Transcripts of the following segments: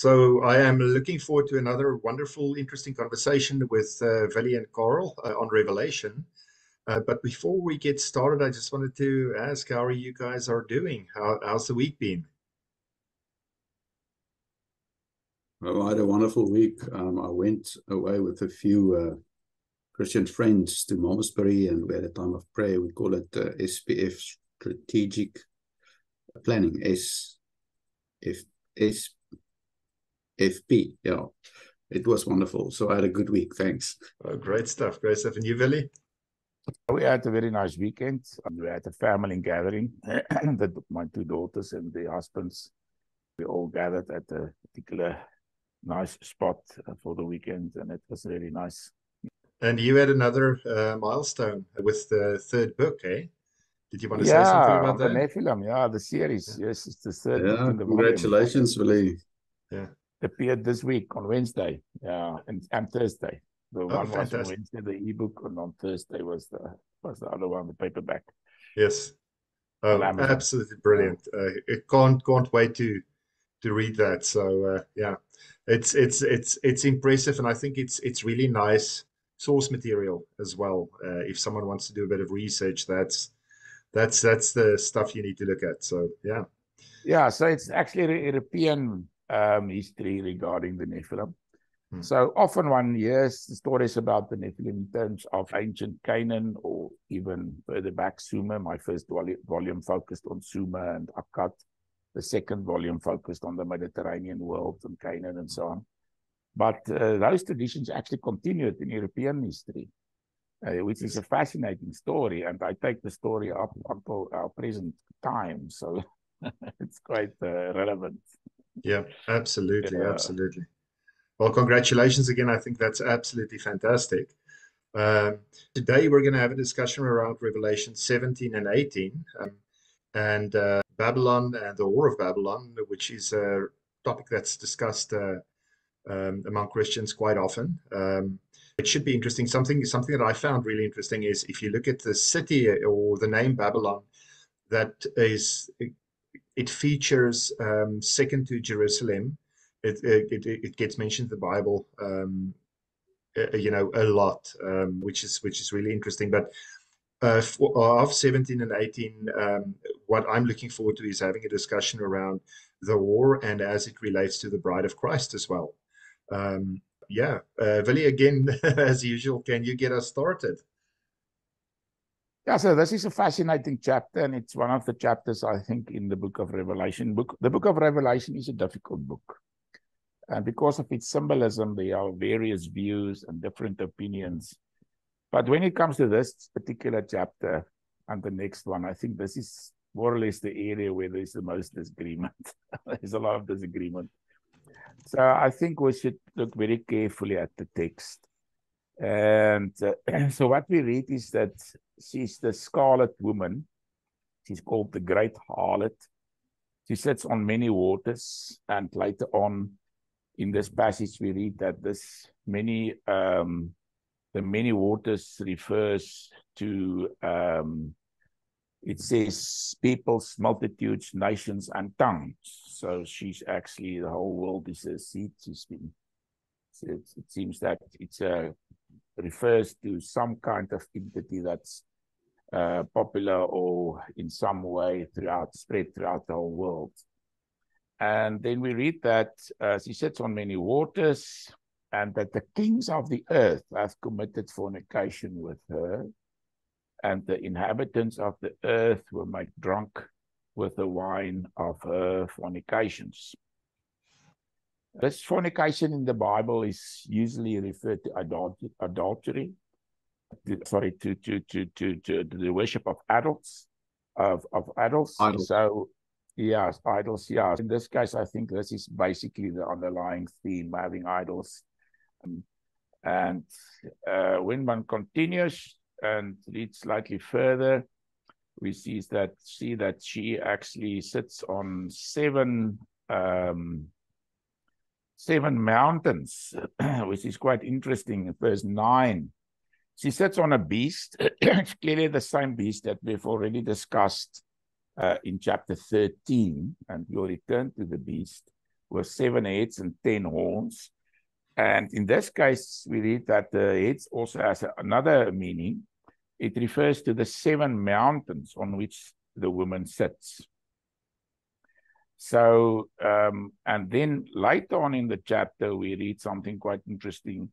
So I am looking forward to another wonderful, interesting conversation with Willie and Carel on Revelation. But before we get started, I just wanted to ask how you guys are doing. How's the week been? Well, I had a wonderful week. I went away with a few Christian friends to Malmesbury, and we had a time of prayer. We call it SPF Strategic Planning, SFP. Yeah, it was wonderful. So I had a good week. Thanks. Oh, great stuff. Great stuff. And you, Willie? We had a very nice weekend. We had a family gathering. My two daughters and their husbands, we all gathered at a particular nice spot for the weekend, and it was really nice. And you had another milestone with the third book, eh? Did you want to say something about that? The Nephilim, the series. Yeah. Yes, it's the third book in the congratulations, Willie. Yeah. It appeared this week on Wednesday, and Thursday. The one was on Wednesday, the ebook, and on Thursday was the other one, the paperback. Yes. Oh, absolutely brilliant. I can't wait to read that. So yeah, it's impressive, and I think it's really nice source material as well. If someone wants to do a bit of research, that's the stuff you need to look at. So yeah. Yeah, so it's actually European history regarding the Nephilim. So often one hears the stories about the Nephilim in terms of ancient Canaan, or even further back Sumer. My first volume focused on Sumer and Akkad. The second volume focused on the Mediterranean world and Canaan and so on. But those traditions actually continued in European history, which is a fascinating story. And I take the story up until our present time. So it's quite relevant. Yeah, absolutely. Absolutely. Well, congratulations again. I think that's absolutely fantastic. Today, we're going to have a discussion around Revelation 17 and 18 and Babylon and the War of Babylon, which is a topic that's discussed among Christians quite often. It should be interesting. Something that I found really interesting is if you look at the city or the name Babylon, it features second to Jerusalem. It gets mentioned in the Bible, a lot, which is really interesting. But of 17 and 18, what I'm looking forward to is having a discussion around the war and as it relates to the bride of Christ as well. Willie, again, as usual, can you get us started? Yeah, so this is a fascinating chapter, and it's one of the chapters, I think, in the book of Revelation. The book of Revelation is a difficult book. And because of its symbolism, there are various views and different opinions. But when it comes to this particular chapter and the next one, I think this is more or less the area where there's the most disagreement. There's a lot of disagreement. So I think we should look very carefully at the text. And so what we read is that she's the scarlet woman. She's called the great harlot. She sits on many waters, and later on, in this passage, we read that the many waters refers to, it says peoples, multitudes, nations, and tongues. So she's actually, the whole world is a seed. It seems that it refers to some kind of entity that's popular or in some way spread throughout the whole world. And then we read that she sits on many waters, and that the kings of the earth have committed fornication with her, and the inhabitants of the earth were made drunk with the wine of her fornications. This fornication in the Bible is usually referred to adultery, to the worship of adults. Idols. So, yes, idols, yeah. In this case, I think this is basically the underlying theme, having idols. And when one continues and reads slightly further, we see that she actually sits on seven mountains, which is quite interesting. In verse 9, she sits on a beast. It's clearly the same beast that we've already discussed in chapter 13, and we'll return to the beast, with 7 heads and 10 horns. And in this case, we read that the heads also has another meaning. It refers to the 7 mountains on which the woman sits. So, and then later on in the chapter, we read something quite interesting.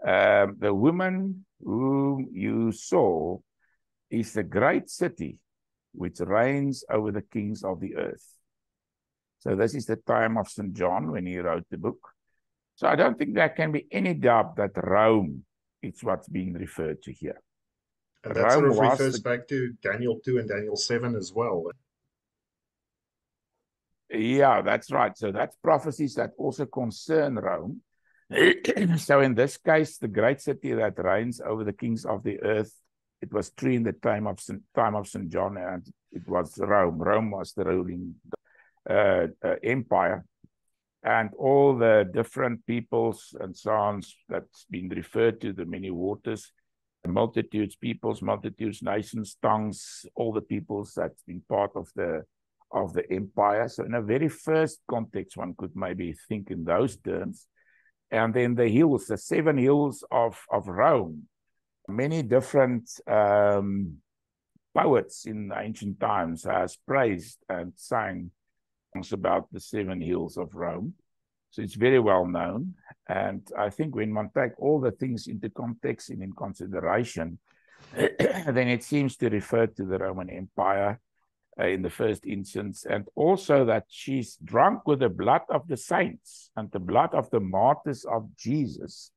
The woman whom you saw is the great city which reigns over the kings of the earth. So this is the time of St. John when he wrote the book. So I don't think there can be any doubt that Rome is what's being referred to here. And that sort of refers back to Daniel 2 and Daniel 7 as well. Yeah, that's right. So that's prophecies that also concern Rome. So in this case, the great city that reigns over the kings of the earth, it was true in the time of St. John, and it was Rome. Rome was the ruling empire. And all the different peoples and so on that's been referred to, the many waters, multitudes, peoples, multitudes, nations, tongues, all the peoples that's been part of the empire. So in a very first context, one could maybe think in those terms. And then the hills, the 7 hills of Rome. Many different poets in ancient times has praised and sang about the 7 hills of Rome. So it's very well known. And I think when one takes all the things into context and in consideration, then it seems to refer to the Roman Empire in the first instance, and also that she's drunk with the blood of the saints and the blood of the martyrs of Jesus.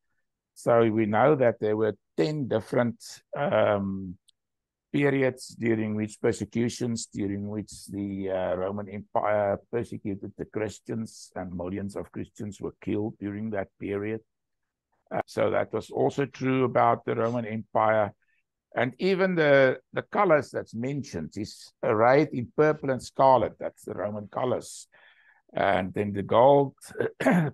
So we know that there were 10 different periods during which persecutions, during which the Roman Empire persecuted the Christians, and millions of Christians were killed during that period. So that was also true about the Roman Empire. And even the colors that's mentioned is arrayed in purple and scarlet. That's the Roman colors. And then the gold,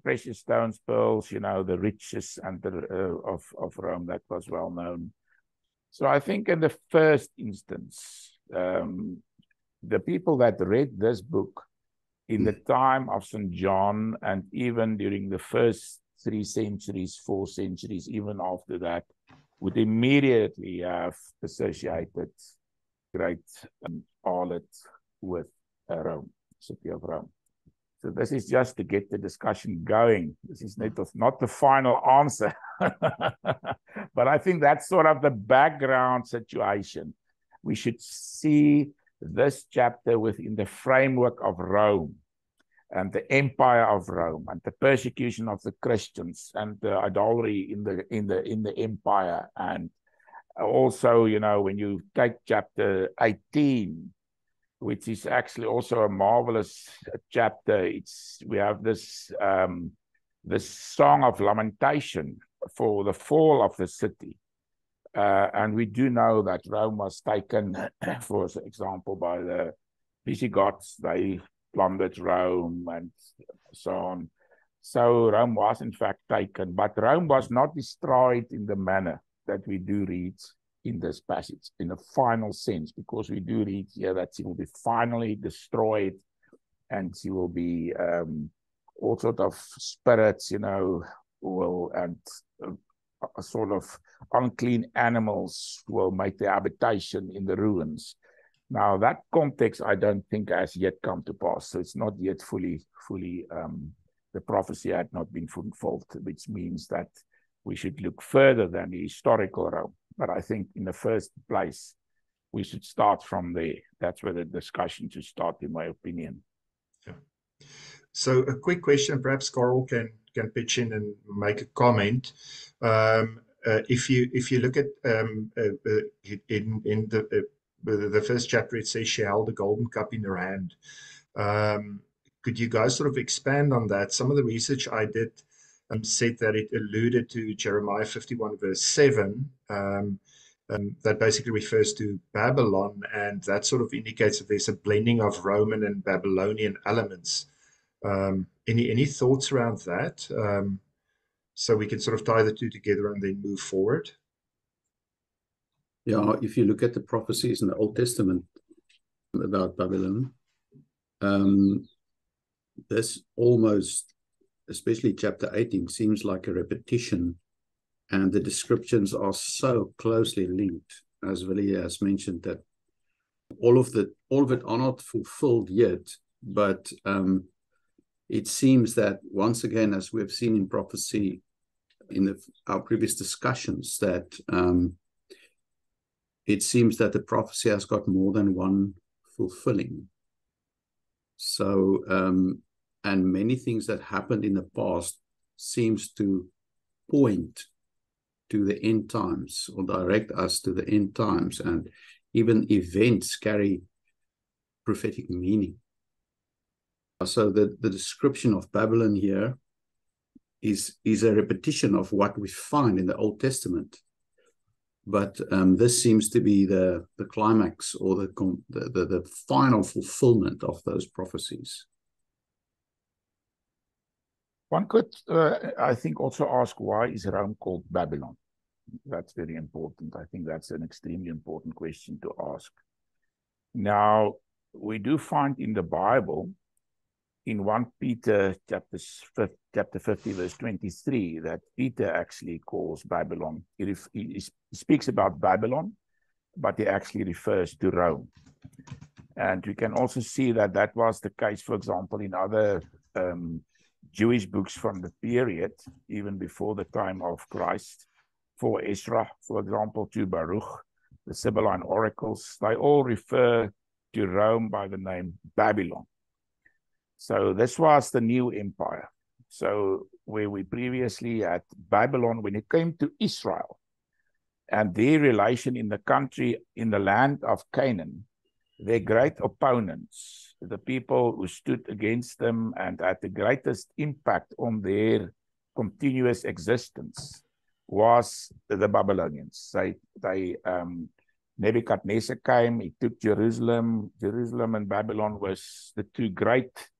precious stones, pearls, you know, the riches and of Rome, that was well known. So I think in the first instance, the people that read this book in the time of St. John, and even during the first 3 centuries, 4 centuries, even after that, would immediately have associated great harlot with Rome, city of Rome. So this is just to get the discussion going. This is not the final answer. But I think that's sort of the background situation. We should see this chapter within the framework of Rome and the empire of Rome and the persecution of the Christians and the idolatry in the empire. And also, you know, when you take chapter 18, which is actually also a marvelous chapter, we have this song of lamentation for the fall of the city. And we do know that Rome was taken, for example, by the Visigoths. They plundered Rome and so on. So Rome was in fact taken, but Rome was not destroyed in the manner that we do read in this passage, in a final sense, because we do read here that she will be finally destroyed, and she will be all sort of spirits, you know, and a sort of unclean animals will make their habitation in the ruins. Now, that context, I don't think has yet come to pass. So it's not yet fully, the prophecy had not been fulfilled, which means that we should look further than the historical Rome. But I think in the first place, we should start from there. That's where the discussion should start, in my opinion. Yeah. So a quick question, perhaps Carel can pitch in and make a comment. If you look at in the first chapter, it says she held a golden cup in her hand. Could you guys sort of expand on that? Some of the research I did said that it alluded to Jeremiah 51 verse 7. That basically refers to Babylon, and that sort of indicates that there's a blending of Roman and Babylonian elements. Any thoughts around that? So we can sort of tie the two together and then move forward. Yeah, if you look at the prophecies in the Old Testament about Babylon, this almost, especially chapter 18, seems like a repetition, and the descriptions are so closely linked, as Willie has mentioned, that all of it are not fulfilled yet, but it seems that once again, as we've seen in prophecy in our previous discussions, that it seems that the prophecy has got more than one fulfilling. So, and many things that happened in the past seems to point to the end times, or direct us to the end times, and even events carry prophetic meaning. So the description of Babylon here is a repetition of what we find in the Old Testament. But this seems to be the climax, or the final fulfillment of those prophecies. One could, I think, also ask, why is Rome called Babylon? That's very important. I think that's an extremely important question to ask. Now, we do find in the Bible, in 1 Peter chapter 50, verse 23, that Peter actually calls Babylon. He speaks about Babylon, but he actually refers to Rome. And we can also see that that was the case, for example, in other Jewish books from the period, even before the time of Christ. For Ezra, for example, to Baruch, the Sibylline oracles, they all refer to Rome by the name Babylon. So this was the new empire. So where we previously had Babylon, when it came to Israel and their relation in the country, in the land of Canaan, their great opponents, the people who stood against them and had the greatest impact on their continuous existence, was the Babylonians. Nebuchadnezzar came, he took Jerusalem. Jerusalem and Babylon was the two great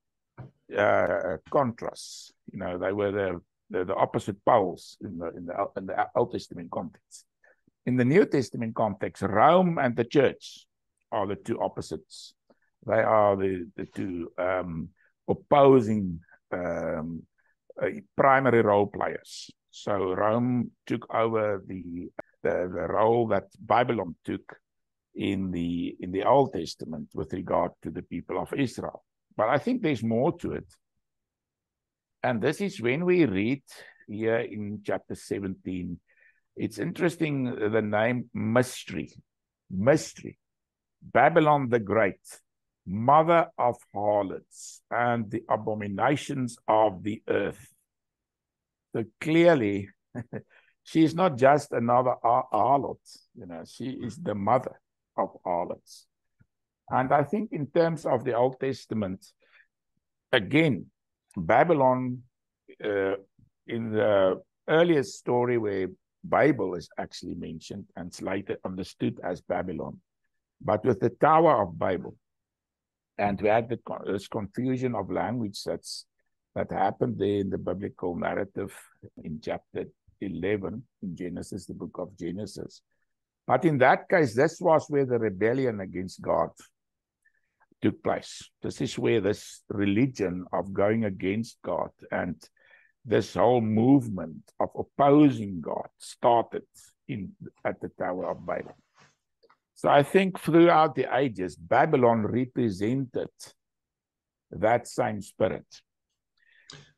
contrasts. You know, they were the opposite poles in the Old Testament context. In the New Testament context, Rome and the church are the two opposites. They are the two opposing primary role players. So Rome took over the role that Babylon took in the Old Testament with regard to the people of Israel. But I think there's more to it. And this is when we read here in chapter 17. It's interesting, the name mystery. Mystery. Babylon the Great, mother of harlots and the abominations of the earth. So clearly, she is not just another harlot, you know, she is the mother of harlots. And I think in terms of the Old Testament, again, Babylon, in the earliest story where Babel is actually mentioned and it's later understood as Babylon, but with the Tower of Babel, and we had this confusion of language that happened there in the biblical narrative in chapter 11 in Genesis, the book of Genesis. But in that case, this was where the rebellion against God took place. This is where this religion of going against God and this whole movement of opposing God started at the Tower of Babel. So I think throughout the ages, Babylon represented that same spirit.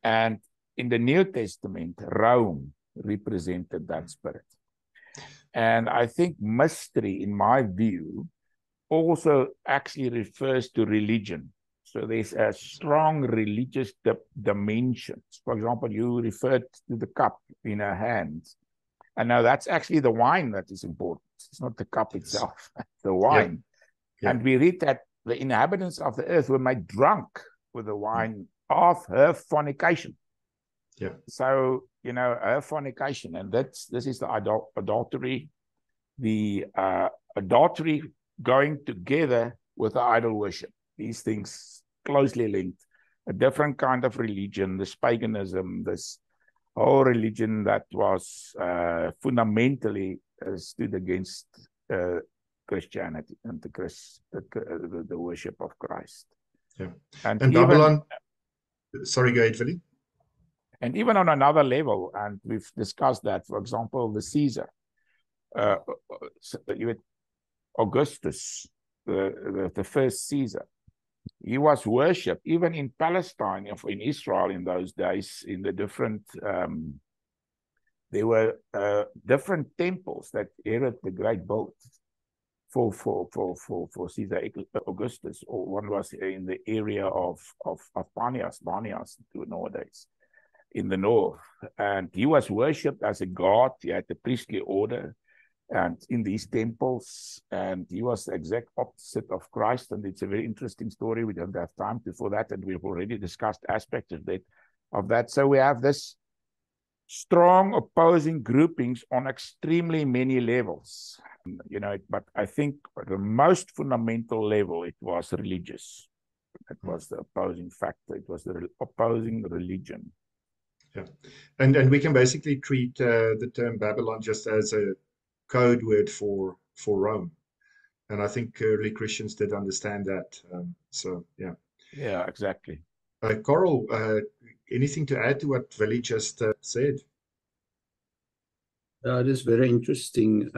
And in the New Testament, Rome represented that spirit. And I think mystery, in my view, also actually refers to religion. So there's a strong religious dimension. For example, you referred to the cup in her hand. And now that's actually the wine that is important. It's not the cup itself, the wine. Yeah. And we read that the inhabitants of the earth were made drunk with the wine of her fornication. Yeah. So, you know, her fornication, and this is the adultery, adultery going together with the idol worship. These things closely linked. A different kind of religion, this paganism, this whole religion that was fundamentally stood against Christianity and the worship of Christ. Yeah. And Babylon, Sorry, go ahead, Willie. And even on another level, and we've discussed that, for example, the Caesar, Augustus, the first Caesar, he was worshipped even in Palestine, in Israel in those days, in the different, there were different temples that Herod the Great built for Caesar Augustus, or one was in the area of Banias nowadays, in the north, and he was worshipped as a god. He had the priestly order, and in these temples, and he was the exact opposite of Christ. And it's a very interesting story. We don't have time for that, and we've already discussed aspects of that. So we have this strong opposing groupings on extremely many levels, but I think the most fundamental level, it was religious. It was the opposing factor. It was the opposing religion. Yeah, and we can basically treat the term Babylon just as a code word for Rome, and I think early Christians did understand that. So yeah. Yeah, exactly. Carel, anything to add to what Willie just said? It is very interesting.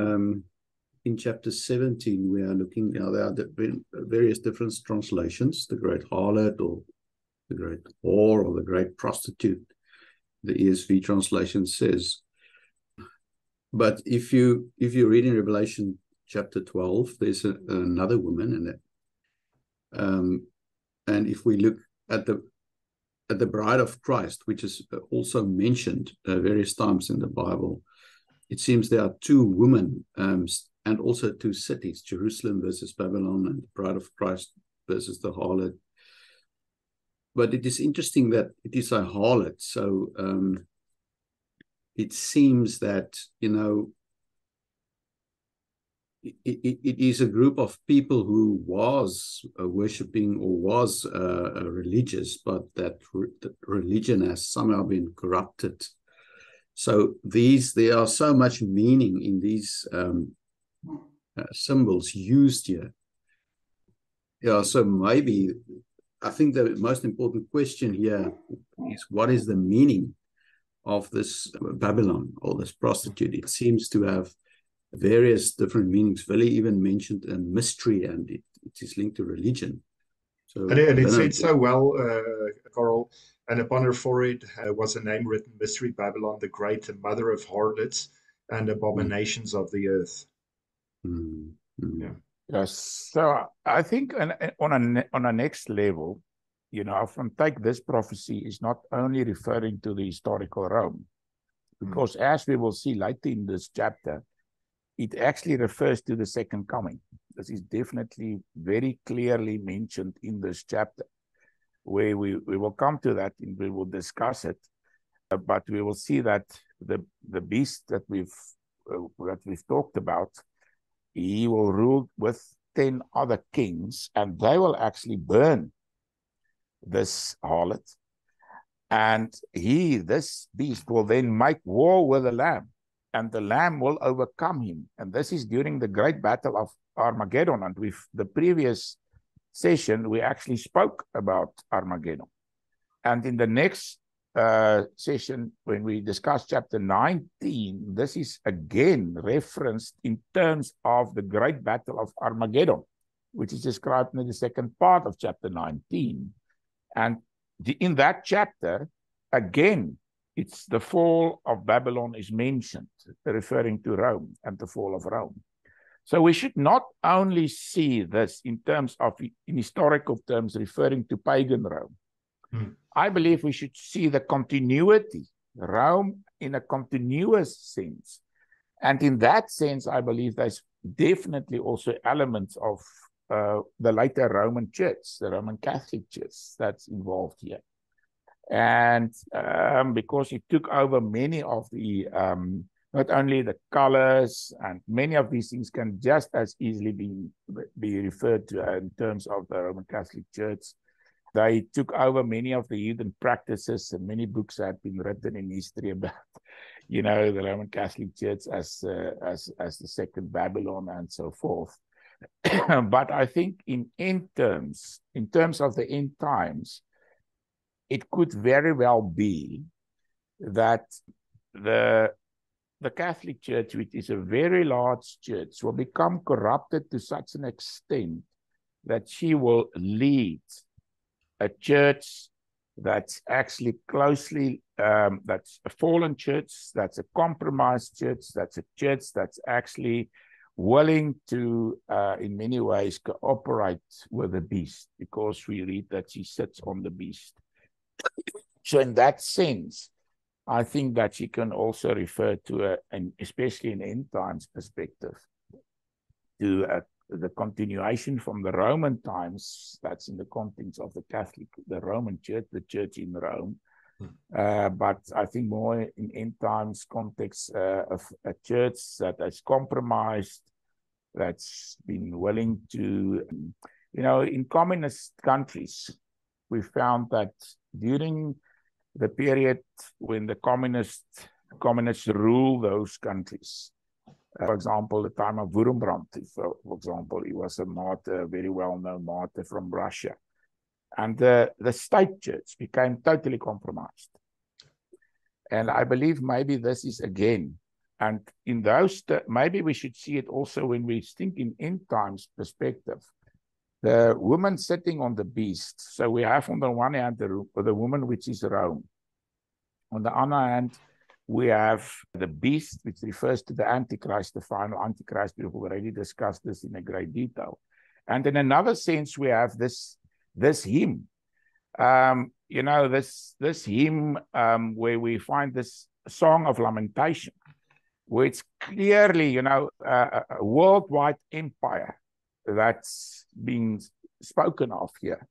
In chapter 17, we are looking now. There are various different translations: the great harlot, or the great whore, or the great prostitute. The ESV translation says. But if you read in Revelation chapter 12, there's another woman in it. And if we look at the bride of Christ, which is also mentioned various times in the Bible, it seems there are two women, and also two cities: Jerusalem versus Babylon, and the bride of Christ versus the harlot. But it is interesting that it is a harlot. So it seems that, it is a group of people who was worshipping or was religious, but that religion has somehow been corrupted. So there are so much meaning in these symbols used here. Yeah, so maybe I think the most important question here is, what is the meaning of this Babylon, or this prostitute? It seems to have various different meanings. Willie even mentioned a mystery, and it is linked to religion. So, and it said so well, Carel. And upon her forehead was a name written: Mystery Babylon, the Great, the mother of harlots and abominations of the earth. Yeah. Yes. So I think on a next level, often take this prophecy is not only referring to the historical Rome, because as we will see later in this chapter, it actually refers to the second coming. This is definitely very clearly mentioned in this chapter, where we will come to that and we will discuss it. But we will see that the beast that we've talked about, he will rule with 10 other kings, and they will actually burn this harlot. And this beast will then make war with the Lamb, and the Lamb will overcome him. And this is during the great battle of Armageddon. And with the previous session, we actually spoke about Armageddon. And in the next session, when we discuss chapter 19, this is again referenced in terms of the great battle of Armageddon, which is described in the second part of chapter 19. And in that chapter, again, it's the fall of Babylon is mentioned, referring to Rome and the fall of Rome. So we should not only see this in historical terms, referring to pagan Rome. I believe we should see the continuity, Rome in a continuous sense. And in that sense, I believe there's definitely also elements of the later Roman Church, the Roman Catholic Church, that's involved here. And because it took over many of the, not only the colors, and many of these things can just as easily be referred to in terms of the Roman Catholic Church. They took over many of the heathen practices, and many books have been written in history about, the Roman Catholic Church as the second Babylon and so forth. But I think in terms of the end times, it could very well be that the Catholic Church, which is a very large church, will become corrupted to such an extent that she will lead a church that's actually closely, that's a fallen church, that's a compromised church, that's a church that's actually willing to, in many ways, cooperate with the beast, because we read that she sits on the beast. So in that sense, I think that she can also refer to, and especially in end times perspective, to the continuation from the Roman times. That's in the context of the Roman Church, the Church in Rome. But I think more in end times context of a church that has compromised, that's been willing to, in communist countries, we found that during the period when the communists rule those countries, for example, the time of Wurmbrand, for example, he was a martyr, a very well-known martyr from Russia. And the state church became totally compromised. And I believe maybe this is again, and in those, maybe we should see it also when we think in end times perspective. The woman sitting on the beast. So we have on the one hand the woman, which is Rome. On the other hand, we have the beast, which refers to the Antichrist, the final Antichrist. We've already discussed this in a great detail. And in another sense, we have this hymn. This hymn where we find this song of lamentation, where it's clearly, a worldwide empire that's being spoken of here.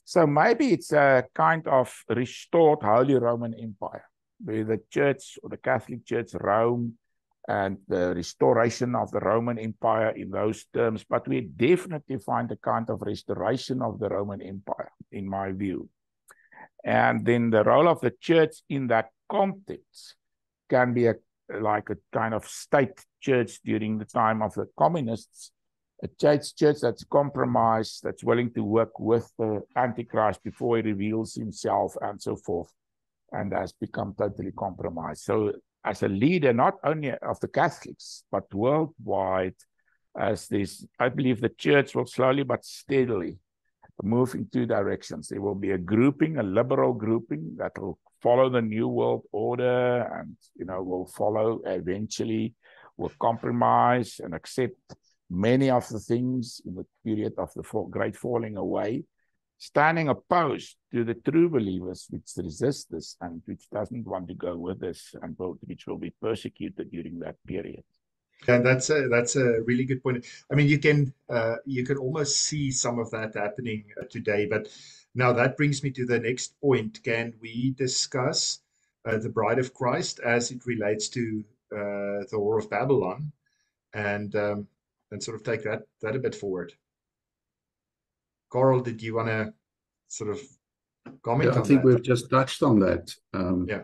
So maybe it's a kind of restored Holy Roman Empire, where the church or the Catholic Church, Rome, and the restoration of the Roman Empire in those terms. But we definitely find a kind of restoration of the Roman Empire, in my view. And then the role of the church in that context can be like a kind of state church during the time of the communists, a church that's compromised, that's willing to work with the Antichrist before he reveals himself and so forth, and has become totally compromised. So as a leader, not only of the Catholics, but worldwide, as this, I believe the church will slowly but steadily move in two directions. There will be a grouping, a liberal grouping that will follow the New World Order and, will follow eventually, will compromise and accept many of the things in the period of the great falling away, standing opposed to the true believers which resist this and which doesn't want to go with this, and which will be persecuted during that period. And that's a really good point. I mean, you can almost see some of that happening today. But now that brings me to the next point. Can we discuss the Bride of Christ as it relates to the Whore of Babylon, and sort of take that a bit forward? Carel, did you want to sort of comment on that? I think we've just touched on that. Yeah.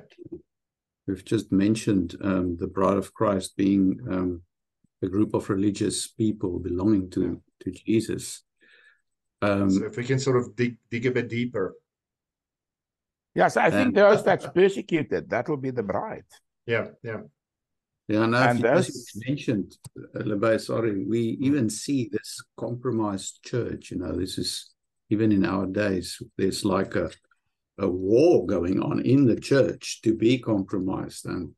We've just mentioned the Bride of Christ being a group of religious people belonging to Jesus. So if we can sort of dig a bit deeper. Yes, I think those that's persecuted, that will be the bride. Yeah. And as you mentioned, Lebai, sorry, we even see this compromised church. This is even in our days, there's like a war going on in the church to be compromised, and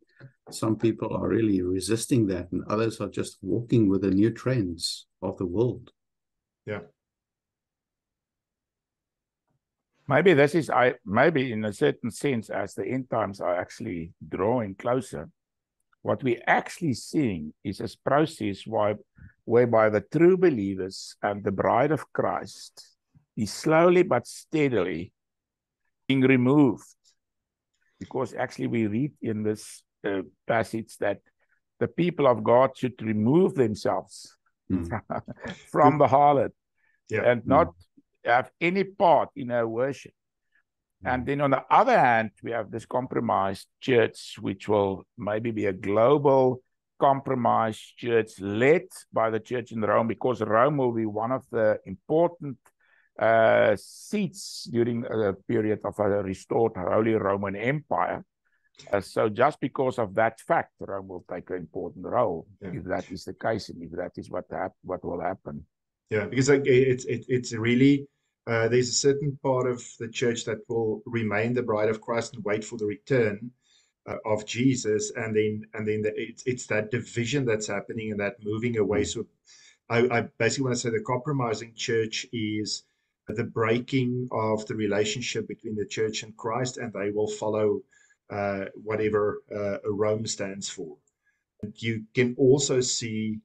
some people are really resisting that, and others are just walking with the new trends of the world. Yeah. Maybe maybe in a certain sense, as the end times are actually drawing closer, what we're actually seeing is a process whereby the true believers and the bride of Christ is slowly but steadily being removed. Because actually we read in this passage that the people of God should remove themselves from the harlot and not have any part in her worship. And then on the other hand, we have this compromised church, which will maybe be a global compromised church led by the church in Rome, because Rome will be one of the important seats during a period of a restored Holy Roman Empire. So just because of that fact, Rome will take an important role, if that is the case, and if that is what will happen. Yeah, because it's really there's a certain part of the church that will remain the bride of Christ and wait for the return of Jesus, and then it's that division that's happening and that moving away. So I basically want to say the compromising church is the breaking of the relationship between the church and Christ, and they will follow whatever Rome stands for. And you can also see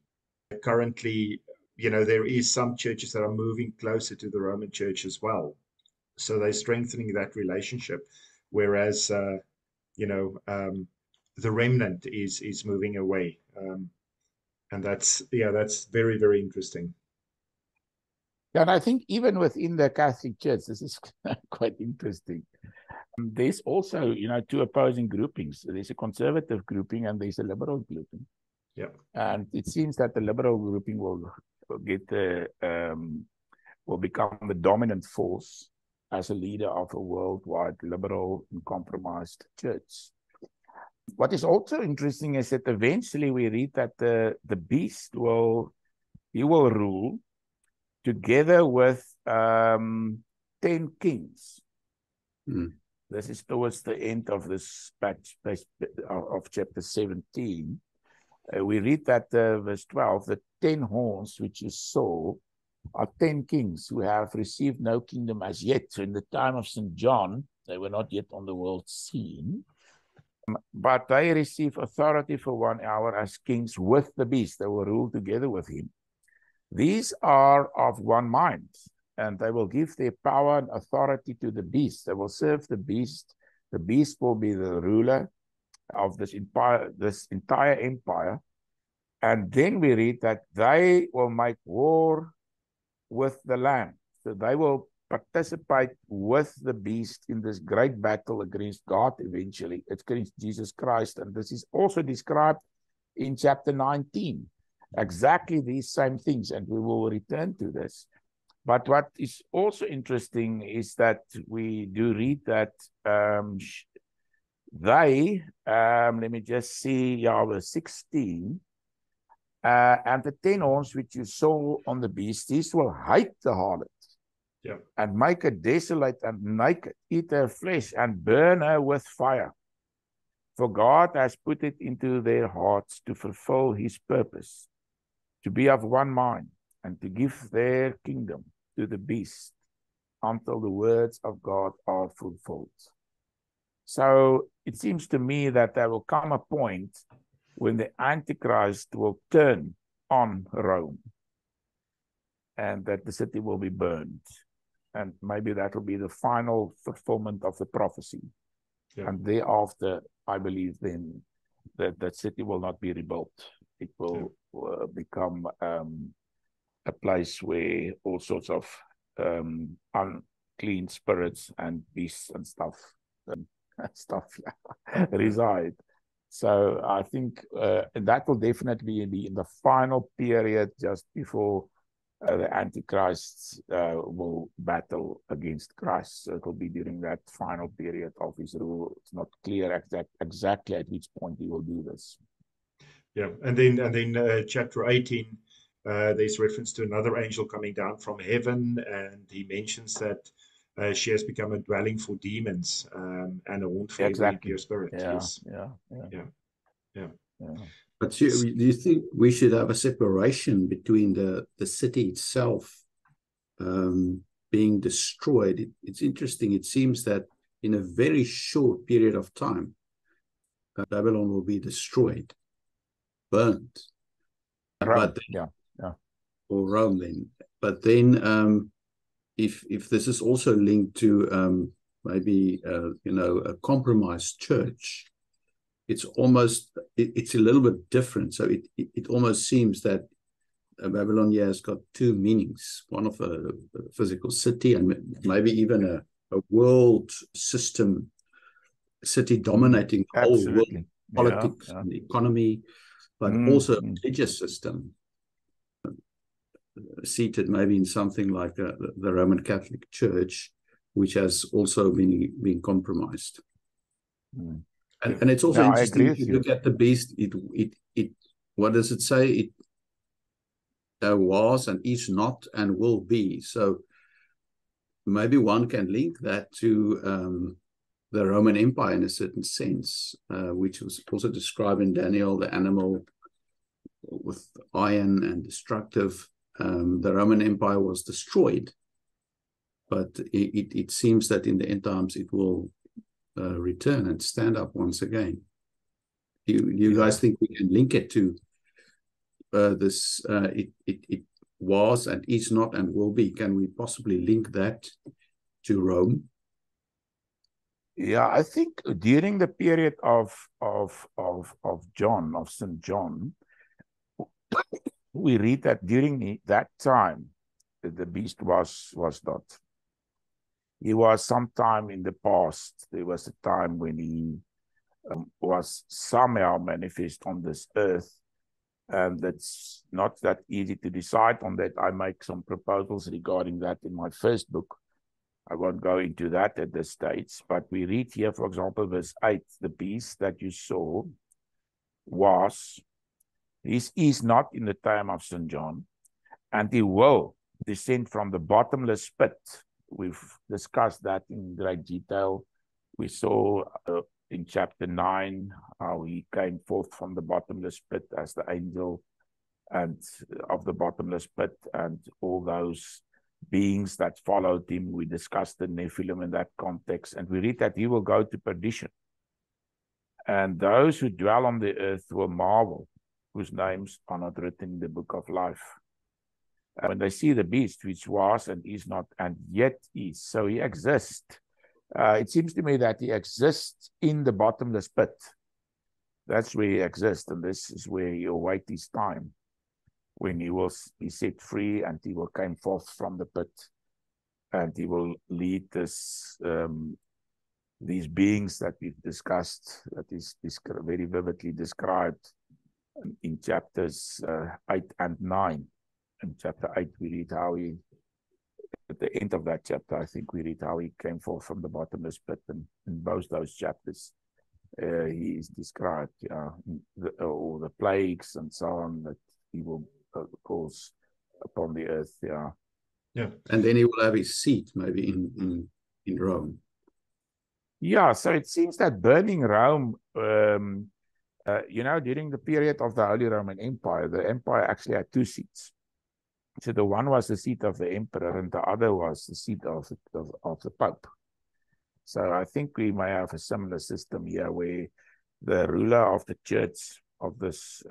currently, there is some churches that are moving closer to the Roman church as well. So they're strengthening that relationship, whereas the remnant is moving away, and that's very, very interesting. Yeah, and I think even within the Catholic Church, this is quite interesting. There's also, two opposing groupings. There's a conservative grouping and there's a liberal grouping. Yeah, and it seems that the liberal grouping will become the dominant force as a leader of a worldwide liberal and compromised church. What is also interesting is that eventually we read that the beast will rule together with 10 kings. This is towards the end of this patch of chapter 17. We read that verse 12, the 10 horns which you saw are 10 kings who have received no kingdom as yet. So in the time of St. John, they were not yet on the world scene, but they receive authority for 1 hour as kings with the beast. They will rule together with him. These are of one mind, and they will give their power and authority to the beast. They will serve the beast. The beast will be the ruler of this entire empire. And then we read that they will make war with the Lamb. So they will participate with the beast in this great battle against God eventually. It's against Jesus Christ. And this is also described in chapter 19. Exactly these same things. And we will return to this. But what is also interesting is that we do read that let me just see, verse 16, and the 10 horns which you saw on the beast, these will hate the harlot, and make her desolate and naked, eat her flesh, and burn her with fire. For God has put it into their hearts to fulfill his purpose, to be of one mind, and to give their kingdom to the beast until the words of God are fulfilled. So it seems to me that there will come a point when the Antichrist will turn on Rome and that the city will be burned. And maybe that will be the final fulfillment of the prophecy. Yeah. And thereafter, I believe then that city will not be rebuilt. It will become a place where all sorts of unclean spirits and beasts and stuff reside. So I think that will definitely be in the final period just before the Antichrist will battle against Christ. So it will be during that final period of his rule. It's not clear exactly at which point he will do this. Yeah, and then chapter 18, there's reference to another angel coming down from heaven, and he mentions that she has become a dwelling for demons and a haunt for every impure spirit. Yeah. But do you think we should have a separation between the city itself being destroyed? It's interesting. It seems that in a very short period of time, Babylon will be destroyed, burnt. Rome, or Rome then. But then if this is also linked to maybe a compromised church, it's a little bit different. So it almost seems that Babylon has got two meanings: one of a physical city and maybe even a world system, city dominating the whole world, politics and the economy, but also a religious system. seated maybe in something like the Roman Catholic Church, which has also been compromised. Mm. And it's also No, I interesting agree if you with look at the beast. It what does it say? It was and is not and will be. So maybe one can link that to the Roman Empire in a certain sense, which was also described in Daniel, the animal with iron and destructive. The Roman Empire was destroyed, but it seems that in the end times it will return and stand up once again. Do you guys think we can link it to this? It was and is not and will be. Can we possibly link that to Rome? Yeah, I think during the period of John, of St. John, we read that during that time, the beast was not. He was sometime in the past. There was a time when he was somehow manifest on this earth. And that's not that easy to decide on that. I make some proposals regarding that in my first book. I won't go into that at this stage, but we read here, for example, verse 8, the beast that you saw is not in the time of St. John, and he will descend from the bottomless pit. We've discussed that in great detail. We saw in chapter 9 how he came forth from the bottomless pit as the angel and of the bottomless pit, and all those beings that followed him. We discussed the Nephilim in that context, and we read that he will go to perdition. And those who dwell on the earth will marvel, whose names are not written in the book of life. And when they see the beast, which was and is not and yet is, so he exists. It seems to me that he exists in the bottomless pit. That's where he exists, and this is where he awaits his time, when he will be set free and he will come forth from the pit, and he will lead this these beings that we've discussed, that is very vividly described in chapters 8 and 9. In chapter 8, we read how he, at the end of that chapter, I think we read how he came forth from the bottomless pit. And in both those chapters, he is described, all the plagues and so on that he will cause upon the earth. Yeah. And then he will have his seat maybe in Rome. Yeah, so it seems that burning Rome, during the period of the Holy Roman Empire, the empire actually had two seats. So the one was the seat of the emperor, and the other was the seat of the Pope. So I think we may have a similar system here, where the ruler of the church, of this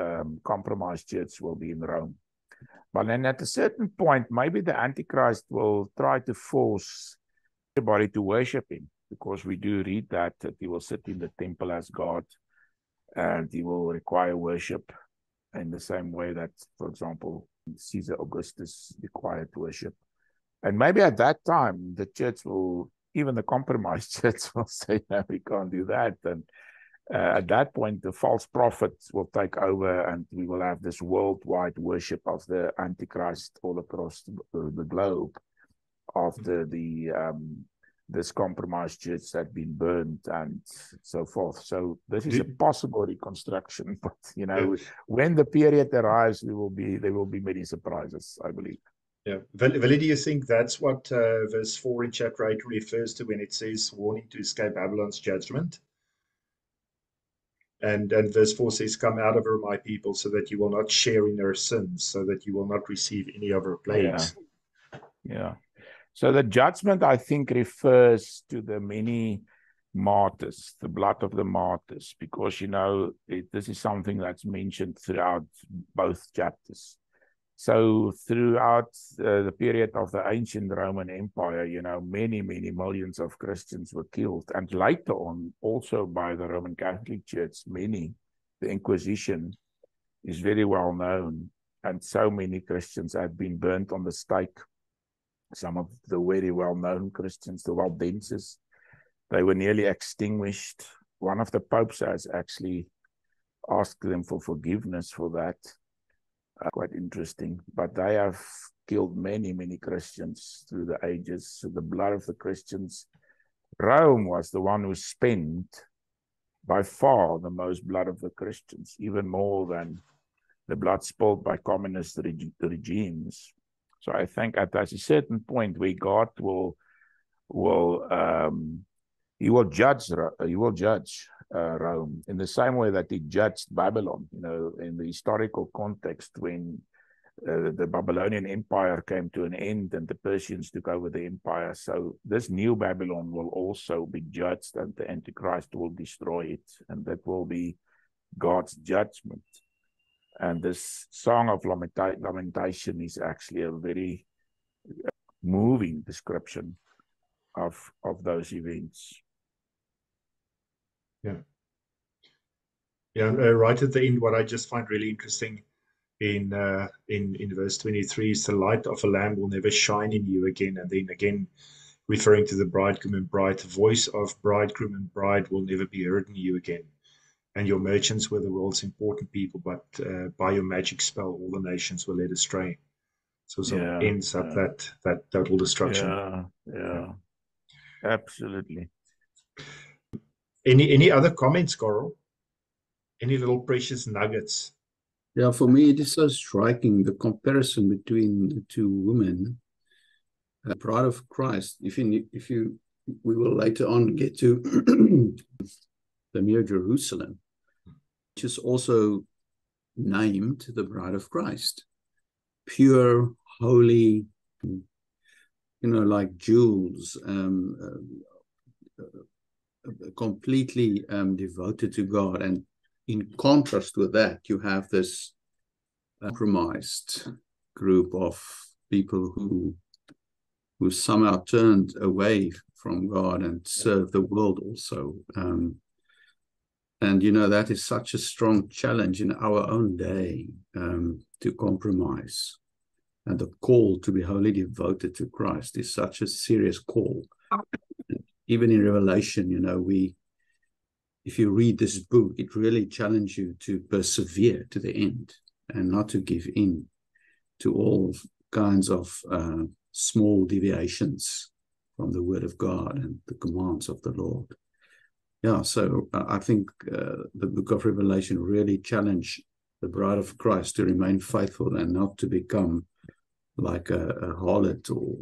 compromised church, will be in Rome. But then at a certain point, maybe the Antichrist will try to force everybody to worship him, because we do read that he will sit in the temple as God, and he will require worship in the same way that, for example, Caesar Augustus required worship. And maybe at that time, the church will, even the compromised church, will say, no, we can't do that. And at that point, the false prophets will take over, and we will have this worldwide worship of the Antichrist all across the globe, after this compromised church had been burned and so forth. So this is a possible reconstruction, but when the period arrives, there will be many surprises, I believe. Yeah, Willie, do you think that's what verse 4 in chapter 8 refers to when it says warning to escape Babylon's judgment? And verse 4 says, "Come out of her, my people, so that you will not share in her sins, so that you will not receive any of her plagues." Yeah. So the judgment, I think, refers to the many martyrs, the blood of the martyrs, because, this is something that's mentioned throughout both chapters. So throughout the period of the ancient Roman Empire, many, many millions of Christians were killed. And later on, also by the Roman Catholic Church, the Inquisition is very well known. And so many Christians had been burnt on the stake. Some of the very well-known Christians, the Waldenses, they were nearly extinguished. One of the popes has actually asked them for forgiveness for that. quite interesting. But they have killed many, many Christians through the ages. So the blood of the Christians. Rome was the one who spent by far the most blood of the Christians, even more than the blood spilled by communist regimes. So I think at a certain point where God will judge Rome in the same way that he judged Babylon. You know, in the historical context when the Babylonian Empire came to an end and the Persians took over the empire. So this new Babylon will also be judged, and the Antichrist will destroy it, and that will be God's judgment. And this song of lamentation is actually a very moving description of those events. Yeah. Right at the end, what I just find really interesting in verse 23 is the light of a lamp will never shine in you again. And then again, referring to the bridegroom and bride, the voice of bridegroom and bride will never be heard in you again. And your merchants were the world's important people, but by your magic spell, all the nations were led astray. So it ends up that total destruction. Yeah. Absolutely. Any other comments, Carel? Any little precious nuggets? Yeah, for me, it is so striking, the comparison between the two women. The bride of Christ, we will later on get to the New Jerusalem, which is also named the bride of Christ. Pure, holy, like jewels, completely devoted to God. And in contrast with that, you have this compromised group of people who somehow turned away from God and served the world also. And, that is such a strong challenge in our own day, to compromise. And the call to be wholly devoted to Christ is such a serious call. Even in Revelation, if you read this book, it really challenges you to persevere to the end and not to give in to all kinds of small deviations from the word of God and the commands of the Lord. Yeah, so I think the book of Revelation really challenged the bride of Christ to remain faithful and not to become like a harlot or,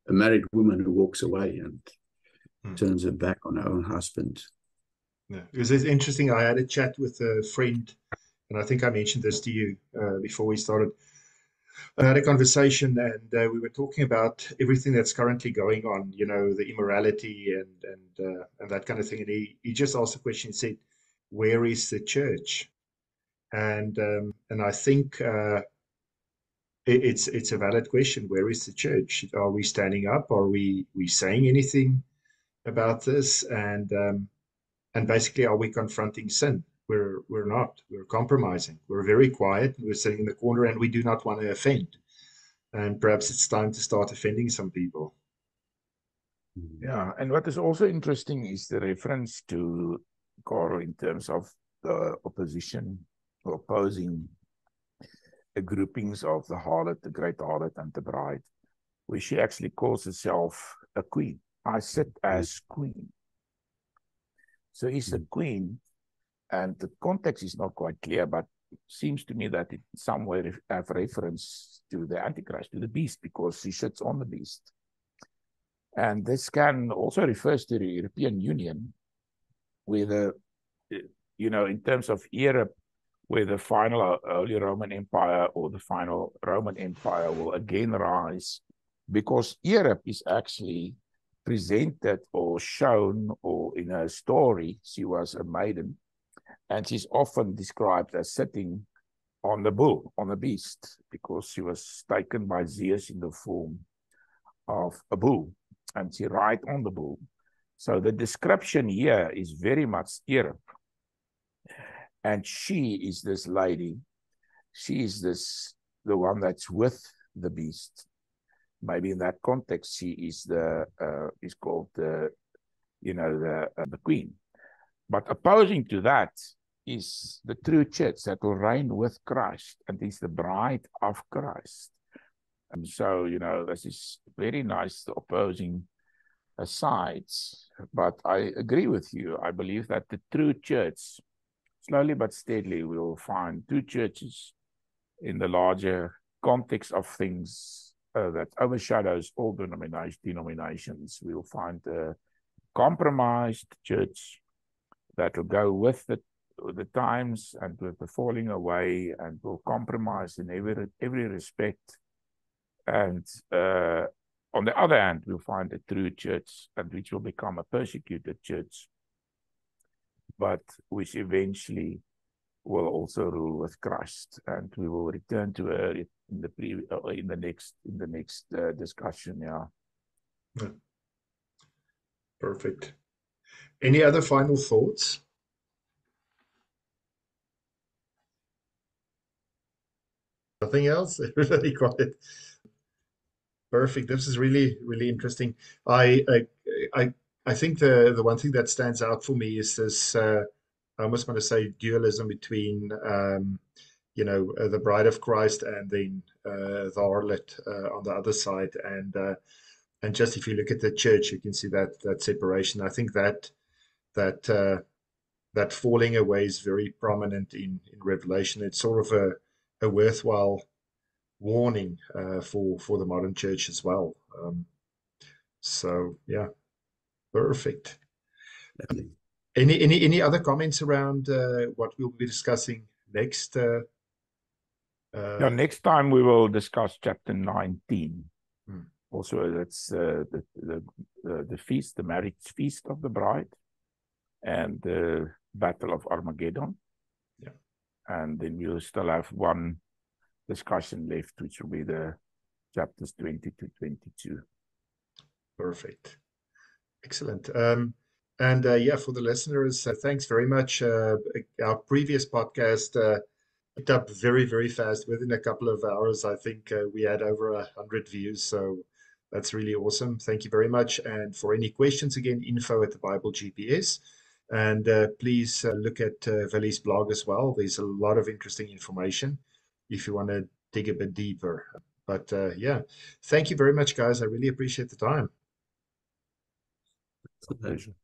a married woman who walks away and turns her back on her own husband. Yeah, because it's interesting. I had a chat with a friend, and I think I mentioned this to you before we started. I had a conversation, and we were talking about everything that's currently going on, the immorality and that kind of thing. And he just asked the question, he said, where is the church? And I think it's a valid question. Where is the church? Are we standing up? Are we saying anything about this? And basically, are we confronting sin? We're not. We're compromising. We're very quiet. We're sitting in the corner, and we do not want to offend. And perhaps it's time to start offending some people. Yeah, and what is also interesting is the reference to Carel in terms of the opposition or opposing the groupings of the harlot, the great harlot, and the bride, where she actually calls herself a queen. I sit as queen. So he's a queen, and the context is not quite clear, but it seems to me that it somewhere have reference to the Antichrist, to the beast, because she sits on the beast. And this can also refers to the European Union, where in terms of Europe, where the final Holy Roman Empire or the final Roman Empire will again rise, because Europe is actually presented or shown, or in her story, she was a maiden, and she's often described as sitting on the bull, on the beast, because she was taken by Zeus in the form of a bull, and she ride on the bull. So the description here is very much Europe. And she is this lady. She is the one that's with the beast. Maybe in that context, she is is called the queen. But opposing to that is the true church that will reign with Christ and is the bride of Christ. And so, you know, this is very nice, the opposing sides. But I agree with you. I believe that the true church, slowly but steadily, we will find true churches in the larger context of things that overshadows all denominations. We will find a compromised church that will go with the times and with the falling away and will compromise in every respect. And on the other hand, we'll find a true church, and which will become a persecuted church, but which eventually will also rule with Christ, and we will return to her in the next discussion. Yeah. Perfect. Any other final thoughts? Nothing else? Everybody got it. Perfect. This is really, really interesting. I think the one thing that stands out for me is this. I almost want to say dualism between, the bride of Christ and then the harlot on the other side. And just if you look at the church, you can see that separation. I think that falling away is very prominent in Revelation. It's sort of a worthwhile warning for the modern church as well. So yeah, perfect. Any other comments around what we'll be discussing next? Next time we will discuss chapter 19. Also, that's the feast, the marriage feast of the bride, and the Battle of Armageddon. Yeah, and then we'll still have one discussion left, which will be the chapters 20 to 22. Perfect. Excellent. For the listeners, thanks very much. Our previous podcast picked up very, very fast. Within a couple of hours, I think we had over 100 views. So that's really awesome. Thank you very much. And for any questions, again, info@the_Bible_GPS. And please look at Willie's blog as well. There's a lot of interesting information if you want to dig a bit deeper. But thank you very much, guys. I really appreciate the time. It's a pleasure.